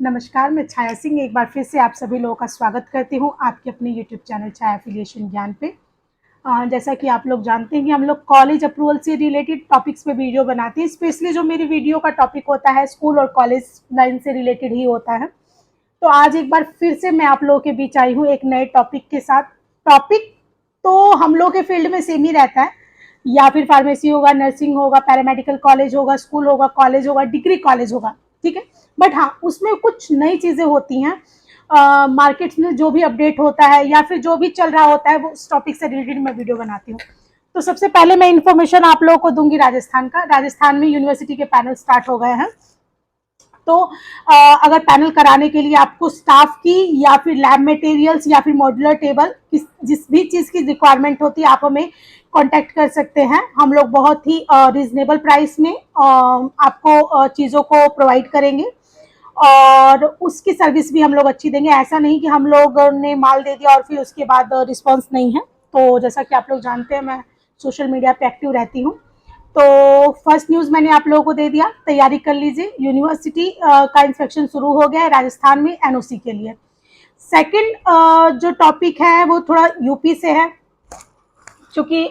नमस्कार, मैं छाया सिंह एक बार फिर से आप सभी लोगों का स्वागत करती हूँ आपके अपने यूट्यूब चैनल छाया एफिलिएशन ज्ञान पे। जैसा कि आप लोग जानते हैं कि हम लोग कॉलेज अप्रूवल से रिलेटेड टॉपिक्स पे वीडियो बनाते हैं। स्पेशली जो मेरी वीडियो का टॉपिक होता है स्कूल और कॉलेज लाइन से रिलेटेड ही होता है। तो आज एक बार फिर से मैं आप लोगों के बीच आई हूँ एक नए टॉपिक के साथ। टॉपिक तो हम लोग के फील्ड में सेम ही रहता है, या फिर फार्मेसी होगा, नर्सिंग होगा, पैरामेडिकल कॉलेज होगा, स्कूल होगा, कॉलेज होगा, डिग्री कॉलेज होगा, ठीक है। बट हाँ, उसमें कुछ नई चीज़ें होती हैं। मार्केट में जो भी अपडेट होता है या फिर जो भी चल रहा होता है वो उस टॉपिक से रिलेटेड मैं वीडियो बनाती हूँ। तो सबसे पहले मैं इन्फॉर्मेशन आप लोगों को दूंगी राजस्थान का। राजस्थान में यूनिवर्सिटी के पैनल स्टार्ट हो गए हैं। तो अगर पैनल कराने के लिए आपको स्टाफ की या फिर लैब मटेरियल्स या फिर मॉड्यूलर टेबल जिस भी चीज़ की रिक्वायरमेंट होती है आप हमें कांटेक्ट कर सकते हैं। हम लोग बहुत ही रीजनेबल प्राइस में आपको चीज़ों को प्रोवाइड करेंगे और उसकी सर्विस भी हम लोग अच्छी देंगे। ऐसा नहीं कि हम लोग ने माल दे दिया और फिर उसके बाद रिस्पॉन्स नहीं है। तो जैसा कि आप लोग जानते हैं मैं सोशल मीडिया पे एक्टिव रहती हूँ। तो फर्स्ट न्यूज़ मैंने आप लोगों को दे दिया, तैयारी कर लीजिए। यूनिवर्सिटी का इंस्पेक्शन शुरू हो गया है राजस्थान में एनओसी के लिए। सेकंड जो टॉपिक है वो थोड़ा यूपी से है, क्योंकि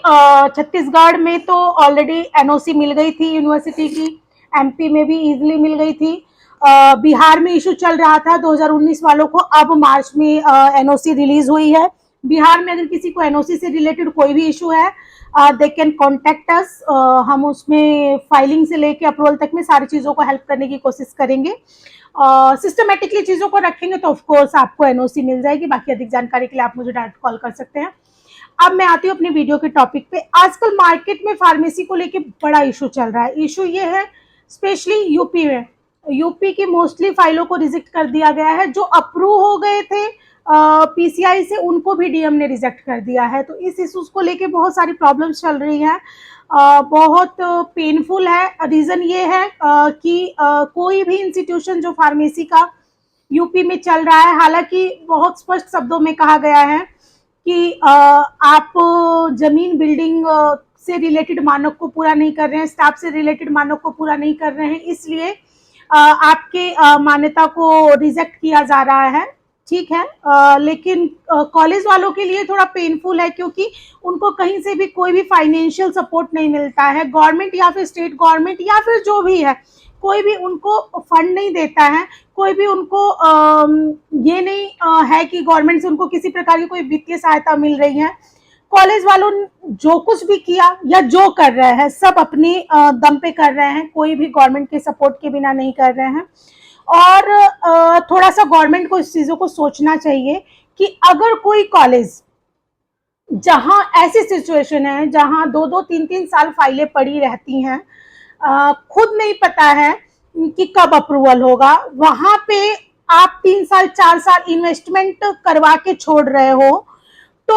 छत्तीसगढ़ में तो ऑलरेडी एनओसी मिल गई थी यूनिवर्सिटी की, एमपी में भी इजीली मिल गई थी। बिहार में इशू चल रहा था 2019 वालों को, अब मार्च में एनओसी रिलीज हुई है। बिहार में अगर किसी को एनओसी से रिलेटेड कोई भी इशू है दे कैन कॉन्टेक्ट अस। हम उसमें फाइलिंग से लेके अप्रूवल तक में सारी चीज़ों को हेल्प करने की कोशिश करेंगे। सिस्टमेटिकली चीज़ों को रखेंगे तो ऑफकोर्स आपको एनओसी मिल जाएगी। बाकी अधिक जानकारी के लिए आप मुझे डायरेक्ट कॉल कर सकते हैं। अब मैं आती हूँ अपनी वीडियो के टॉपिक पे। आजकल मार्केट में फार्मेसी को लेके बड़ा इशू चल रहा है। इशू ये है स्पेशली यूपी में, यूपी की मोस्टली फाइलों को रिजेक्ट कर दिया गया है। जो अप्रूव हो गए थे पीसीआई से उनको भी डीएम ने रिजेक्ट कर दिया है। तो इस इशूज को लेके बहुत सारी प्रॉब्लम्स चल रही हैं। बहुत पेनफुल है। रीज़न ये है कि कोई भी इंस्टीट्यूशन जो फार्मेसी का यूपी में चल रहा है, हालांकि बहुत स्पष्ट शब्दों में कहा गया है कि आप जमीन बिल्डिंग से रिलेटेड मानक को पूरा नहीं कर रहे हैं, स्टाफ से रिलेटेड मानक को पूरा नहीं कर रहे हैं, इसलिए आपके मान्यता को रिजेक्ट किया जा रहा है। ठीक है, लेकिन कॉलेज वालों के लिए थोड़ा पेनफुल है, क्योंकि उनको कहीं से भी कोई भी फाइनेंशियल सपोर्ट नहीं मिलता है। गवर्नमेंट या फिर स्टेट गवर्नमेंट या फिर जो भी है, कोई भी उनको फंड नहीं देता है। कोई भी उनको ये नहीं है कि गवर्नमेंट से उनको किसी प्रकार की कोई वित्तीय सहायता मिल रही है। कॉलेज वालों ने जो कुछ भी किया या जो कर रहे हैं सब अपने दम पे कर रहे हैं, कोई भी गवर्नमेंट के सपोर्ट के बिना नहीं कर रहे हैं। और थोड़ा सा गवर्नमेंट को इस चीज़ों को सोचना चाहिए कि अगर कोई कॉलेज जहां ऐसी सिचुएशन है जहां 2-2, 3-3 साल फाइलें पड़ी रहती हैं, खुद नहीं पता है कि कब अप्रूवल होगा, वहां पे आप 3 साल 4 साल इन्वेस्टमेंट करवा के छोड़ रहे हो, तो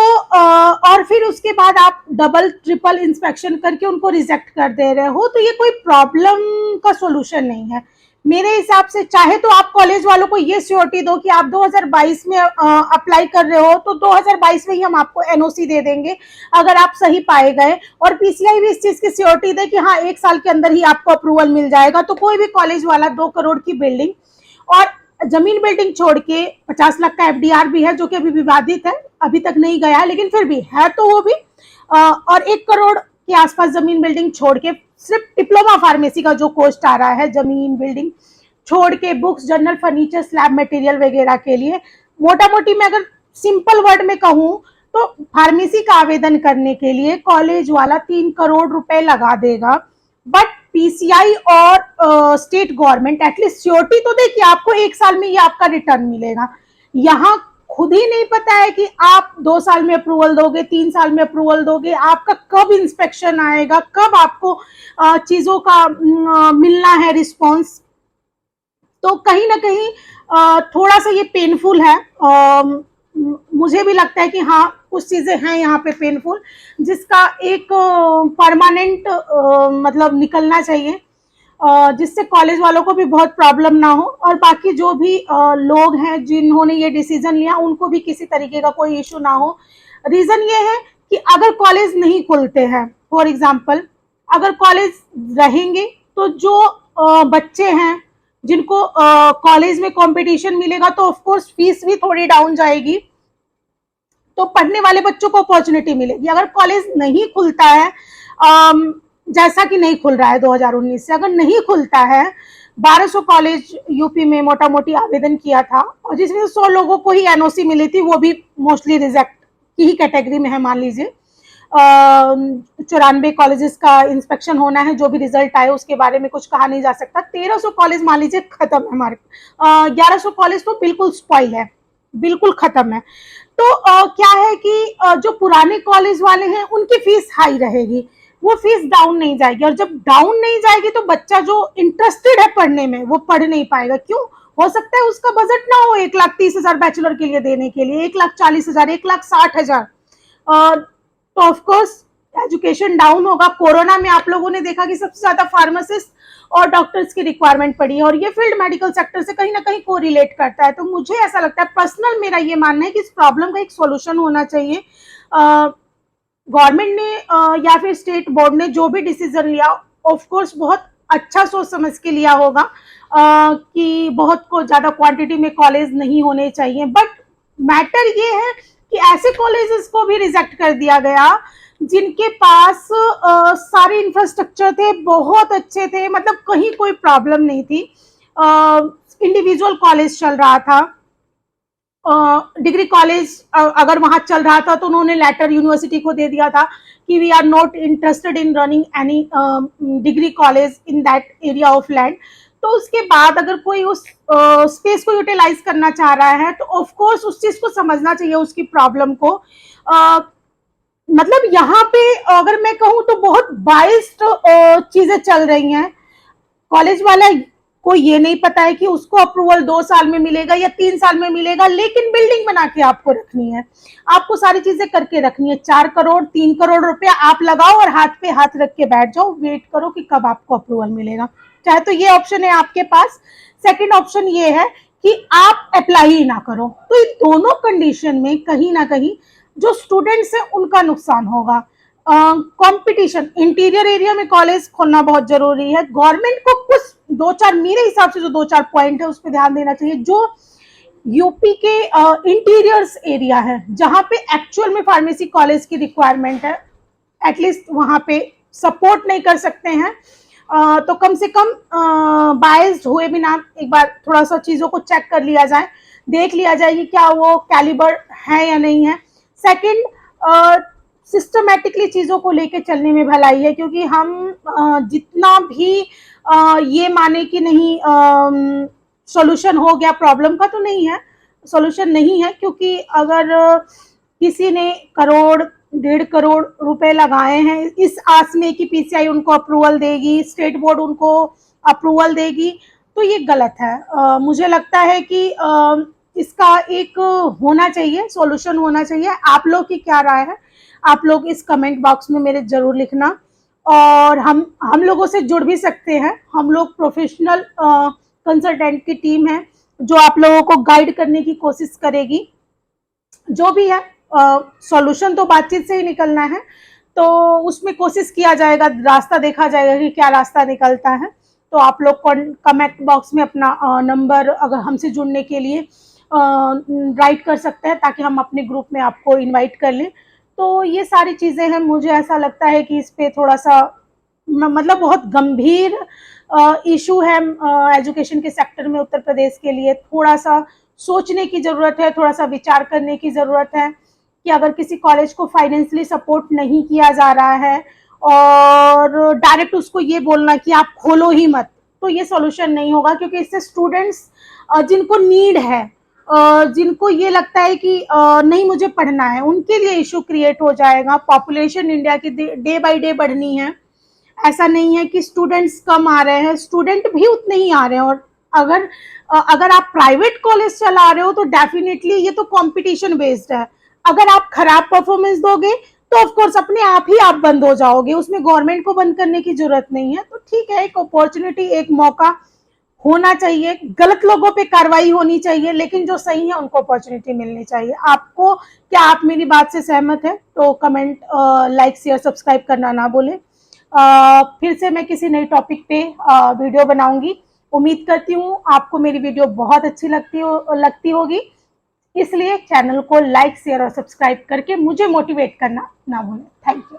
और फिर उसके बाद आप डबल ट्रिपल इंस्पेक्शन करके उनको रिजेक्ट कर दे रहे हो, तो ये कोई प्रॉब्लम का सोल्यूशन नहीं है मेरे हिसाब से। चाहे तो आप कॉलेज वालों को ये श्योरिटी दो कि आप 2022 में अप्लाई कर रहे हो तो 2022 में ही हम आपको एनओसी दे देंगे अगर आप सही पाए गए, और पीसीआई भी इस चीज की श्योरिटी दे कि हाँ 1 साल के अंदर ही आपको अप्रूवल मिल जाएगा। तो कोई भी कॉलेज वाला 2 करोड़ की बिल्डिंग और जमीन बिल्डिंग छोड़ के 50 लाख का एफडीआर भी है जो कि अभी विवादित है, अभी तक नहीं गया, लेकिन फिर भी है तो वो भी, और 1 करोड़ के आसपास जमीन बिल्डिंग छोड़ के सिर्फ डिप्लोमा फार्मेसी का जो कॉस्ट आ रहा है जमीन बिल्डिंग छोड़ के books, journal, furniture, slab material वगैरह के लिए, मोटा मोटी मैं अगर सिंपल वर्ड में कहूँ तो फार्मेसी का आवेदन करने के लिए कॉलेज वाला 3 करोड़ रुपए लगा देगा। बट पीसीआई और स्टेट गवर्नमेंट एटलीस्ट श्योरिटी तो दे कि आपको 1 साल में ये आपका रिटर्न मिलेगा। यहाँ खुद ही नहीं पता है कि आप 2 साल में अप्रूवल दोगे, 3 साल में अप्रूवल दोगे, आपका कब इंस्पेक्शन आएगा, कब आपको चीजों का मिलना है रिस्पॉन्स। तो कहीं ना कहीं थोड़ा सा ये पेनफुल है। मुझे भी लगता है कि हाँ कुछ चीज़ें हैं यहाँ पे पेनफुल, जिसका एक परमानेंट मतलब निकलना चाहिए, जिससे कॉलेज वालों को भी बहुत प्रॉब्लम ना हो, और बाकी जो भी लोग हैं जिन्होंने ये डिसीजन लिया उनको भी किसी तरीके का कोई इशू ना हो। रीज़न ये है कि अगर कॉलेज नहीं खुलते हैं, फॉर एग्जाम्पल अगर कॉलेज रहेंगे तो जो बच्चे हैं जिनको कॉलेज में कंपटीशन मिलेगा तो ऑफ कोर्स फीस भी थोड़ी डाउन जाएगी, तो पढ़ने वाले बच्चों को अपॉर्चुनिटी मिलेगी। अगर कॉलेज नहीं खुलता है, जैसा कि नहीं खुल रहा है 2019 से, अगर नहीं खुलता है, 1200 कॉलेज यूपी में मोटा मोटी आवेदन किया था और जिसमें 100 लोगों को ही एनओसी मिली थी, वो भी मोस्टली रिजेक्ट की ही कैटेगरी में है। मान लीजिए 94 कॉलेजेस का इंस्पेक्शन होना है, जो भी रिजल्ट आए उसके बारे में कुछ कहा नहीं जा सकता। 1300 कॉलेज मान लीजिए खत्म है हमारे, 1100 कॉलेज तो बिल्कुल स्पॉइल है, बिल्कुल खत्म है। तो क्या है कि जो पुराने कॉलेज वाले हैं उनकी फीस हाई रहेगी, वो फीस डाउन नहीं जाएगी, और जब डाउन नहीं जाएगी तो बच्चा जो इंटरेस्टेड है पढ़ने में वो पढ़ नहीं पाएगा। क्यों? हो सकता है उसका बजट ना हो 1,30,000 बैचलर के लिए देने के लिए, 1,40,000, 1,60,000, तो ऑफकोर्स एजुकेशन डाउन होगा। कोरोना में आप लोगों ने देखा कि सबसे ज्यादा फार्मासिस्ट और डॉक्टर्स की रिक्वायरमेंट पड़ी है, और ये फील्ड मेडिकल सेक्टर से कहीं ना कहीं को रिलेट करता है। तो मुझे ऐसा लगता है, पर्सनल मेरा ये मानना है कि इस प्रॉब्लम का एक सॉल्यूशन होना चाहिए। गवर्नमेंट ने या फिर स्टेट बोर्ड ने जो भी डिसीजन लिया, ऑफ कोर्स बहुत अच्छा सोच समझ के लिया होगा कि बहुत को ज्यादा क्वांटिटी में कॉलेज नहीं होने चाहिए, बट मैटर ये है कि ऐसे कॉलेजेस को भी रिजेक्ट कर दिया गया जिनके पास सारे इंफ्रास्ट्रक्चर थे, बहुत अच्छे थे, मतलब कहीं कोई प्रॉब्लम नहीं थी। इंडिविजुअल कॉलेज चल रहा था, डिग्री कॉलेज अगर वहां चल रहा था तो उन्होंने लेटर यूनिवर्सिटी को दे दिया था कि we are not interested in running any degree college in that area of land. तो उसके बाद अगर कोई उस स्पेस को यूटिलाइज करना चाह रहा है तो ऑफ कोर्स उस चीज को समझना चाहिए, उसकी प्रॉब्लम को। मतलब यहाँ पे अगर मैं कहूँ तो बहुत बाइस्ड चीजें चल रही हैं। कॉलेज वाला को ये नहीं पता है कि उसको अप्रूवल 2 साल में मिलेगा या 3 साल में मिलेगा, लेकिन बिल्डिंग बना के आपको रखनी है, आपको सारी चीजें करके रखनी है। 4 करोड़ 3 करोड़ रुपया आप लगाओ और हाथ पे हाथ रख के बैठ जाओ, वेट करो कि कब आपको अप्रूवल मिलेगा। चाहे तो ये ऑप्शन है आपके पास। सेकेंड ऑप्शन ये है कि आप अप्लाई ही ना करो। तो इन दोनों कंडीशन में कहीं ना कहीं जो स्टूडेंट्स है उनका नुकसान होगा। कंपटीशन, इंटीरियर एरिया में कॉलेज खोलना बहुत जरूरी है। गवर्नमेंट को कुछ 2-4, मेरे हिसाब से जो 2-4 पॉइंट है उस पर ध्यान देना चाहिए। जो यूपी के इंटीरियर्स एरिया है जहां पे एक्चुअल में फार्मेसी कॉलेज की रिक्वायरमेंट है, एटलीस्ट वहां पे सपोर्ट नहीं कर सकते हैं, तो कम से कम बायस्ड हुए बिना एक बार थोड़ा सा चीजों को चेक कर लिया जाए, देख लिया जाए कि क्या वो कैलिबर है या नहीं है। सेकंड, सिस्टमेटिकली चीजों को लेके चलने में भलाई है, क्योंकि हम जितना भी ये माने कि नहीं सॉल्यूशन हो गया प्रॉब्लम का, तो नहीं है, सॉल्यूशन नहीं है। क्योंकि अगर किसी ने करोड़ 1.5 करोड़ रुपए लगाए हैं इस आस में कि पीसीआई उनको अप्रूवल देगी, स्टेट बोर्ड उनको अप्रूवल देगी, तो ये गलत है। मुझे लगता है कि इसका एक होना चाहिए, सॉल्यूशन होना चाहिए। आप लोग की क्या राय है? आप लोग इस कमेंट बॉक्स में मेरे जरूर लिखना, और हम लोगों से जुड़ भी सकते हैं। हम लोग प्रोफेशनल कंसल्टेंट की टीम है जो आप लोगों को गाइड करने की कोशिश करेगी। जो भी है सॉल्यूशन तो बातचीत से ही निकलना है, तो उसमें कोशिश किया जाएगा, रास्ता देखा जाएगा कि क्या रास्ता निकलता है। तो आप लोग कमेंट बॉक्स में अपना नंबर अगर हमसे जुड़ने के लिए राइट कर सकते हैं, ताकि हम अपने ग्रुप में आपको इनवाइट कर लें। तो ये सारी चीज़ें हैं, मुझे ऐसा लगता है कि इस पे थोड़ा सा मतलब बहुत गंभीर इशू है एजुकेशन के सेक्टर में उत्तर प्रदेश के लिए। थोड़ा सा सोचने की ज़रूरत है, थोड़ा सा विचार करने की ज़रूरत है कि अगर किसी कॉलेज को फाइनेंशियली सपोर्ट नहीं किया जा रहा है और डायरेक्ट उसको ये बोलना कि आप खोलो ही मत, तो ये सॉल्यूशन नहीं होगा। क्योंकि इससे स्टूडेंट्स जिनको नीड है, जिनको ये लगता है कि नहीं मुझे पढ़ना है, उनके लिए इशू क्रिएट हो जाएगा। पॉपुलेशन इंडिया की डे बाय डे बढ़नी है, ऐसा नहीं है कि स्टूडेंट्स कम आ रहे हैं, स्टूडेंट भी उतने ही आ रहे हैं। और अगर आप प्राइवेट कॉलेज चला रहे हो तो डेफिनेटली ये तो कंपटीशन बेस्ड है। अगर आप खराब परफॉर्मेंस दोगे तो ऑफ कोर्स अपने आप ही आप बंद हो जाओगे, उसमें गवर्नमेंट को बंद करने की जरूरत नहीं है। तो ठीक है, एक अपॉर्चुनिटी, एक मौका होना चाहिए, गलत लोगों पे कार्रवाई होनी चाहिए, लेकिन जो सही है उनको अपॉर्चुनिटी मिलनी चाहिए। आपको क्या, आप मेरी बात से सहमत है? तो कमेंट, लाइक, शेयर, सब्सक्राइब करना ना भूलें। फिर से मैं किसी नई टॉपिक पे वीडियो बनाऊंगी। उम्मीद करती हूँ आपको मेरी वीडियो बहुत अच्छी लगती होगी। इसलिए चैनल को लाइक, शेयर और सब्सक्राइब करके मुझे मोटिवेट करना ना भूलें। Thank you.